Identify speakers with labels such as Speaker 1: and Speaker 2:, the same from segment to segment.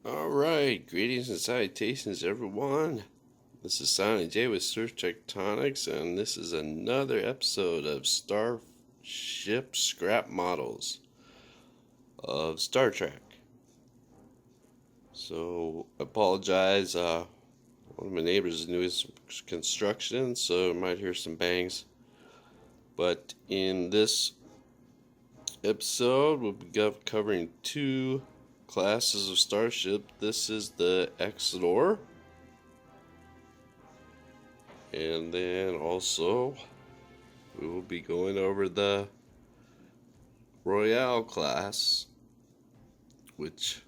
Speaker 1: Alright, greetings and salutations everyone. This is Silent J with Surf Tectonics, and this is another episode of Starship Scrap Models of Star Trek. So, apologize, one of my neighbors is doing some construction, so I might hear some bangs. But in this episode, we'll be covering two classes of Starship. This is the EXEDOR, and then also we will be going over the Royale class, which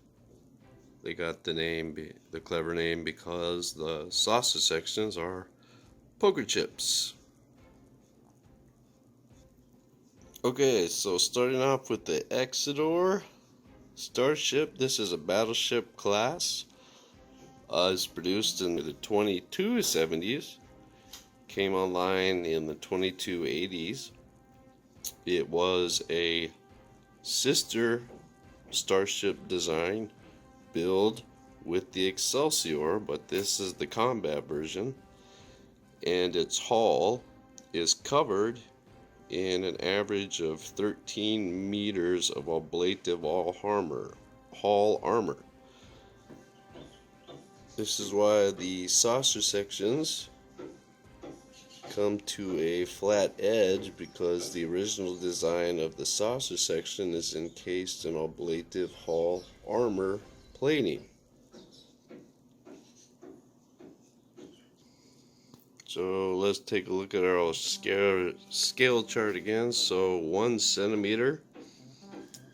Speaker 1: they got the clever name because the saucer sections are poker chips. Okay, so starting off with the EXEDOR Starship. This is a battleship class. It's produced in the 2270s. Came online in the 2280s. It was a sister Starship design build with the Excelsior, but this is the combat version. And its hull is covered in an average of 13 meters of ablative hull armor. This is why the saucer sections come to a flat edge, because the original design of the saucer section is encased in ablative hull armor plating. So let's take a look at our scale chart again. So 1 centimeter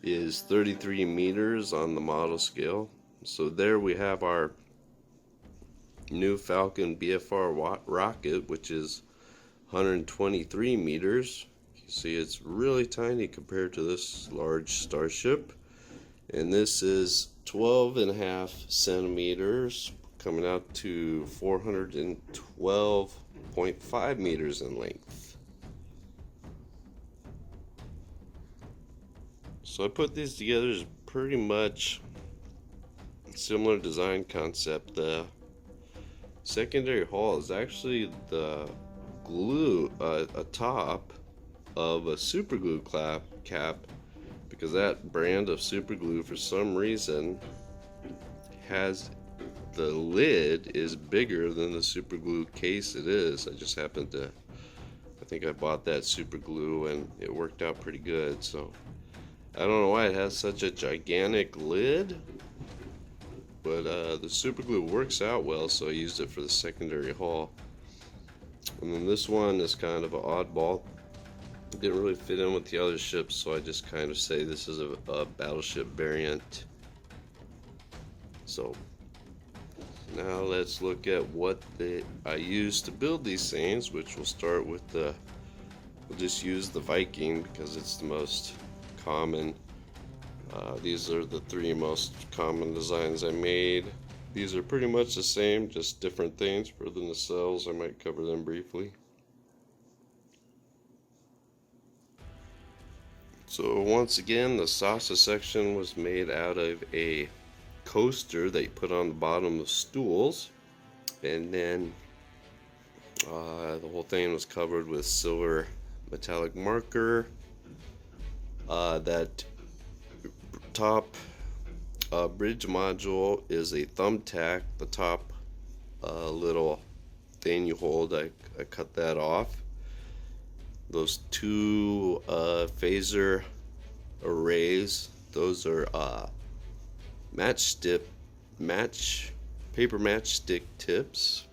Speaker 1: is 33 meters on the model scale. So there we have our new Falcon BFR rocket, which is 123 meters. You see it's really tiny compared to this large Starship. And this is 12.5 centimeters, coming out to 412.5 meters in length. So I put these together as pretty much similar design concept. The secondary hull is actually the glue atop of a super glue cap, because that brand of super glue for some reason has the lid is bigger than the super glue case it is. I just happened to, I think I bought that super glue and it worked out pretty good. So I don't know why it has such a gigantic lid, but the super glue works out well, so I used it for the secondary hull. And then this one is kind of an oddball. It didn't really fit in with the other ships, so I just kind of say this is a battleship variant. So now let's look at what I used to build these things, which we'll start with we'll just use the Viking because it's the most common. These are the three most common designs I made. These are pretty much the same, just different things. For the nacelles, I might cover them briefly. So once again, the saucer section was made out of a coaster that you put on the bottom of stools, and then the whole thing was covered with silver metallic marker. That top bridge module is a thumbtack. The top little thing you hold, I cut that off. Those two phaser arrays, those are paper matchstick tips.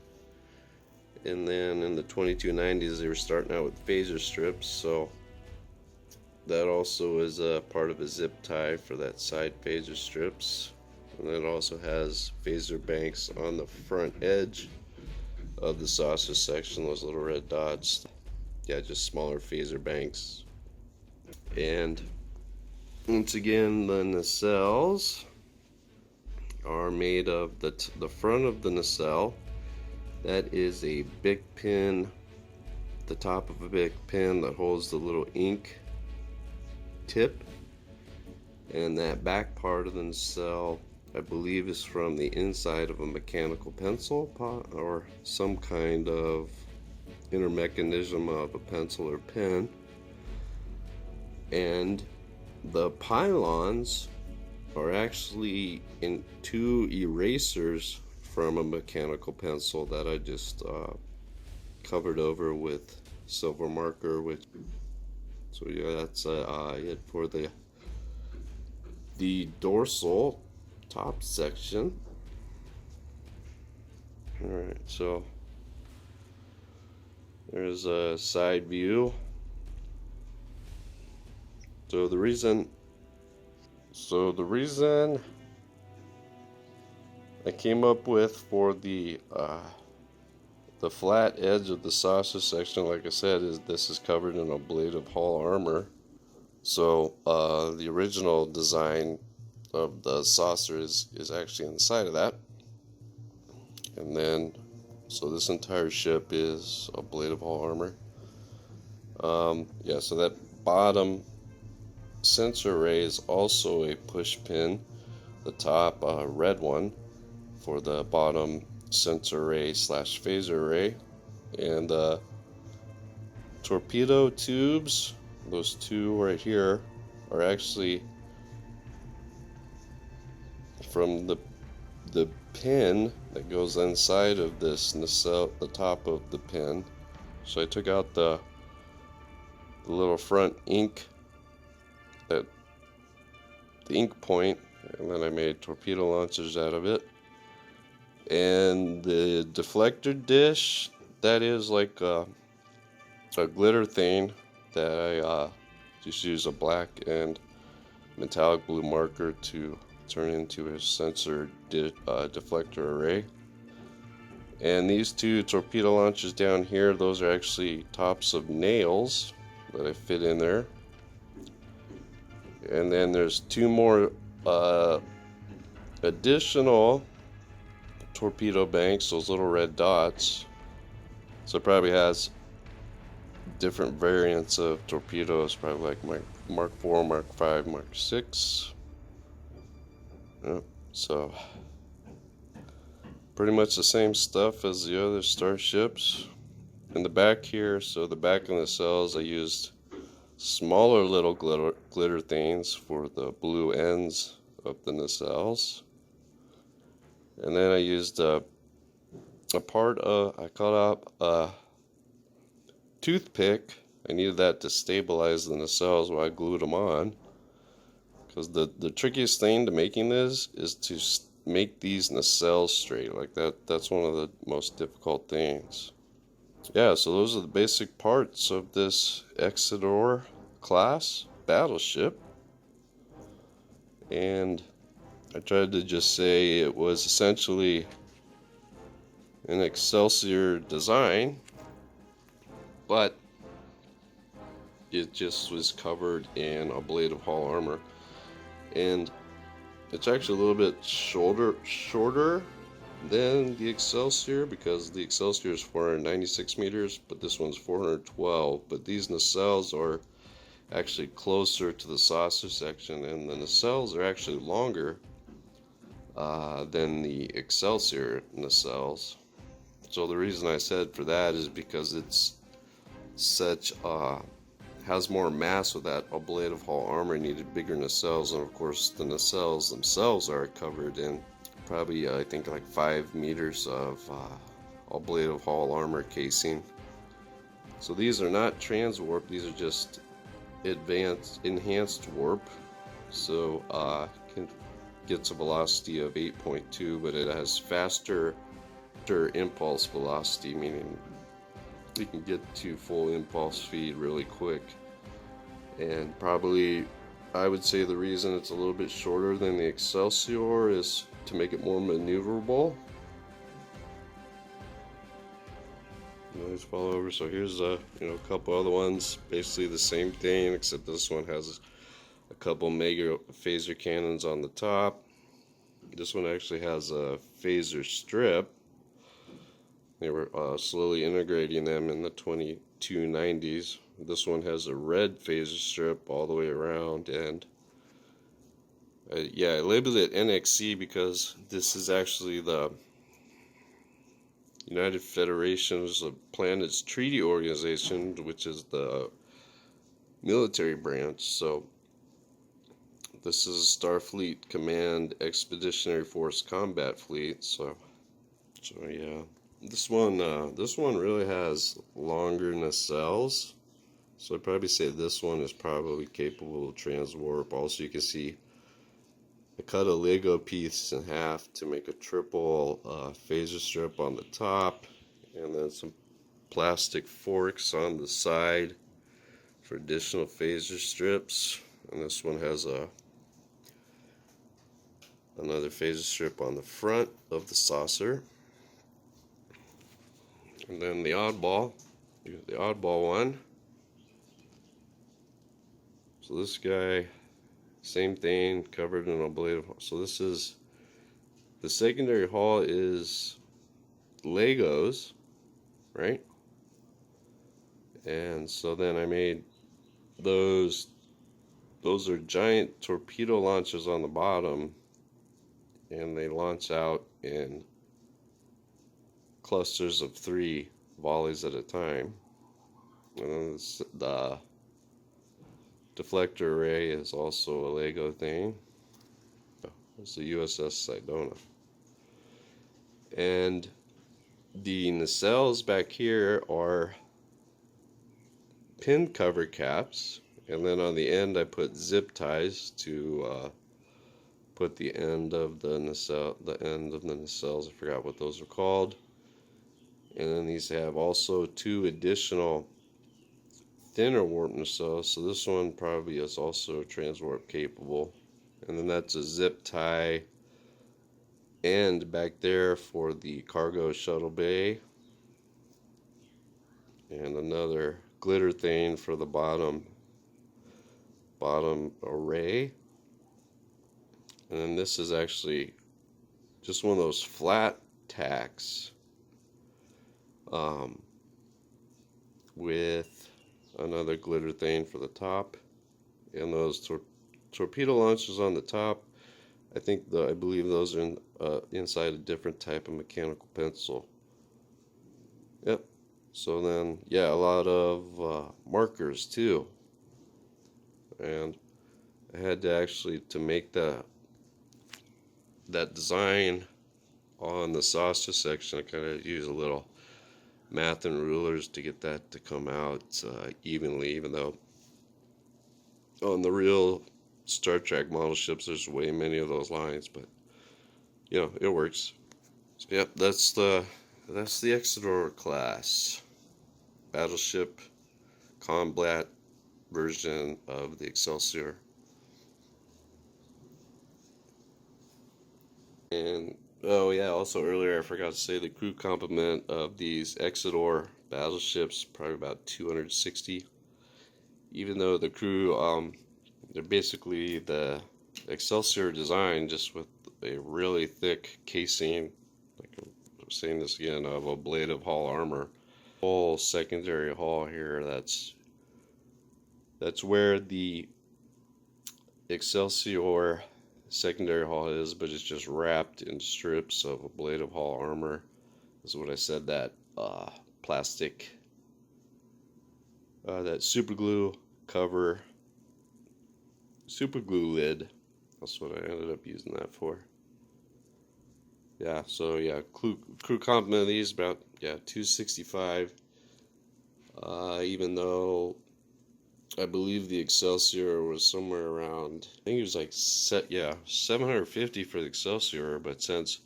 Speaker 1: And then in the 2290s they were starting out with phaser strips, so that also is a part of a zip tie for that side phaser strips. And it also has phaser banks on the front edge of the saucer section, those little red dots. Yeah, just smaller phaser banks. And once again, the nacelles are made of the front of the nacelle. That is a Bic pen, the top of a Bic pen that holds the little ink tip, and that back part of the nacelle I believe is from the inside of a mechanical pencil pot or some kind of inner mechanism of a pencil or pen. And the pylons are actually in two erasers from a mechanical pencil that I just covered over with silver marker. So yeah, that's it for the dorsal top section. Alright, so there's a side view. So the reason I came up with for the flat edge of the saucer section, like I said, is this is covered in ablative hull armor. So the original design of the saucer is actually inside of that. And then, so this entire ship is ablative hull armor. Yeah, so that bottom sensor array is also a push pin. The top red one for the bottom sensor array / phaser array. And torpedo tubes, those two right here, are actually from the pin that goes inside of this nacelle, the top of the pin. So I took out the little front ink, the ink point, and then I made torpedo launchers out of it. And the deflector dish, that is like a glitter thing that I just use a black and metallic blue marker to turn into a sensor deflector array. And these two torpedo launchers down here, those are actually tops of nails that I fit in there. And then there's two more additional torpedo banks, those little red dots. So it probably has different variants of torpedoes, probably like Mark 4, Mark 5, Mark 6. Yep, so pretty much the same stuff as the other starships. In the back here, so the back of the nacelles, I used smaller little glitter things for the blue ends of the nacelles. And then I used a part of, I cut up a toothpick. I needed that to stabilize the nacelles while I glued them on. Because the trickiest thing to making this is to make these nacelles straight. Like that's one of the most difficult things. Yeah, so those are the basic parts of this EXEDOR class battleship. And I tried to just say it was essentially an Excelsior design, but it just was covered in ablative hull armor. And it's actually a little bit shorter than the Excelsior, because the Excelsior is 496 meters, but this one's 412. But these nacelles are actually closer to the saucer section, and the nacelles are actually longer than the Excelsior nacelles. So the reason I said for that is because it's such has more mass with that ablative hull armor, needed bigger nacelles, and of course the nacelles themselves are covered in probably I think like 5 meters of ablative hull armor casing. So these are not trans warp, these are just enhanced warp. So can gets a velocity of 8.2, but it has faster impulse velocity, meaning you can get to full impulse speed really quick. And probably I would say the reason it's a little bit shorter than the Excelsior is to make it more maneuverable. Let's follow over. So here's a couple other ones, basically the same thing, except this one has a couple mega phaser cannons on the top. This one actually has a phaser strip. They were slowly integrating them in the 2290s. This one has a red phaser strip all the way around, and Yeah, I labeled it NXC because this is actually the United Federations of Planets Treaty Organization, which is the military branch. So this is Starfleet Command Expeditionary Force Combat Fleet. So yeah, this one really has longer nacelles. So I'd probably say this one is probably capable of transwarp. Also, you can see I cut a Lego piece in half to make a triple phaser strip on the top, and then some plastic forks on the side for additional phaser strips. And this one has another phaser strip on the front of the saucer. And then the oddball one. So this guy, same thing, covered in a blade of. So this is the secondary hull is Legos, right? And so then I made those are giant torpedo launchers on the bottom, and they launch out in clusters of 3 volleys at a time. And then the deflector array is also a Lego thing. It's the USS Sedona. And the nacelles back here are pin cover caps, and then on the end I put zip ties to put the end of the nacelles. I forgot what those are called. And then these have also 2 additional thinner warp nacelles. So this one probably is also transwarp capable. And then that's a zip tie end back there for the cargo shuttle bay. And another glitter thing for the bottom array. And then this is actually just one of those flat tacks with another glitter thing for the top, and those torpedo launchers on the top. I believe those are inside a different type of mechanical pencil. Yep. So then, yeah, a lot of markers too. And I had to actually, to make that design on the saucer section, I kind of use a little math and rulers to get that to come out evenly, even though on the real Star Trek model ships there's way many of those lines, but you know, it works. So yep, that's the EXEDOR class battleship combat version of the Excelsior. And oh yeah, also earlier I forgot to say the crew complement of these EXEDOR battleships probably about 260. Even though the crew they're basically the Excelsior design, just with a really thick casing, like I'm saying this again, of a blade of hull armor. Whole secondary hull here, that's where the Excelsior secondary hull is, but it's just wrapped in strips of a blade of hull armor. This is what I said, that plastic, that super glue cover, super glue lid. That's what I ended up using that for. Yeah, so yeah, crew complement of these about 265. Even though I believe the Excelsior was somewhere around, I think it was like 750 for the Excelsior, but since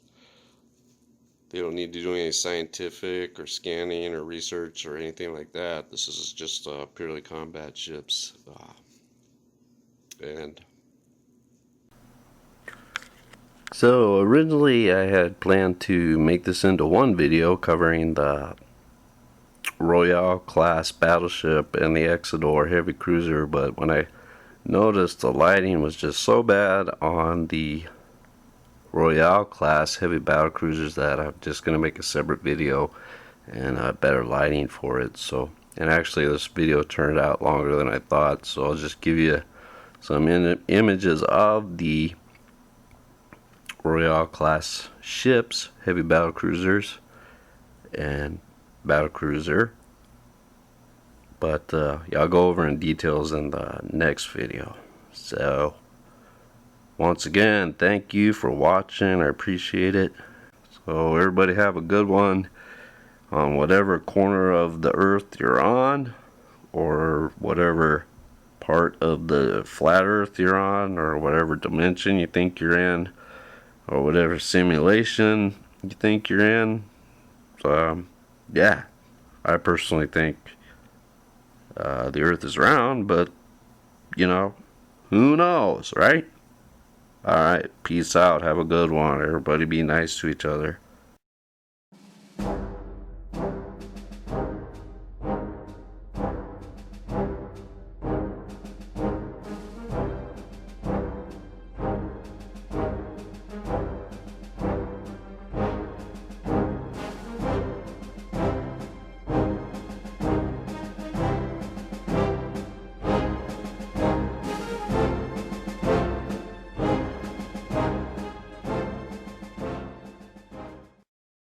Speaker 1: they don't need to do any scientific or scanning or research or anything like that, this is just purely combat ships. And so originally I had planned to make this into one video covering the Royale class battleship and the EXEDOR heavy cruiser, but when I noticed the lighting was just so bad on the Royale class heavy battle cruisers that I'm just going to make a separate video and better lighting for it. So, and actually this video turned out longer than I thought, so I'll just give you some images of the Royale class ships, heavy battle cruisers, and battle cruiser. But yeah, I'll go over in details in the next video. So once again, thank you for watching. I appreciate it. So everybody have a good one on whatever corner of the earth you're on, or whatever part of the flat earth you're on, or whatever dimension you think you're in, or whatever simulation you think you're in. So yeah, I personally think the earth is round, but you know, who knows, right? Alright, peace out. Have a good one. Everybody be nice to each other.